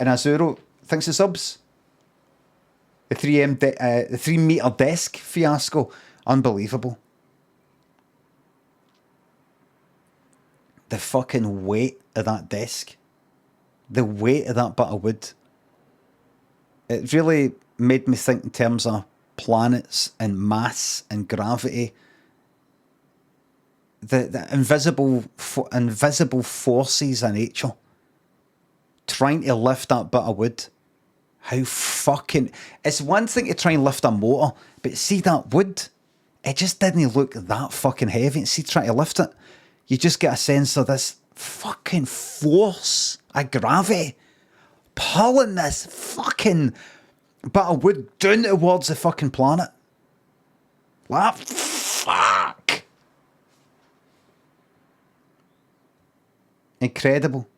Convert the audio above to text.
and Azuro, thanks for subs. The 3 meter desk fiasco, unbelievable. The fucking weight of that desk, the weight of that bit of wood. It really made me think in terms of planets and mass and gravity. The invisible forces of nature trying to lift that bit of wood. How fucking... It's one thing to try and lift a motor, but see that wood? It just didn't look that fucking heavy. And see, trying to lift it, you just get a sense of this fucking force of gravity pulling this fucking bit of wood down towards the fucking planet. Like, fuck. Incredible.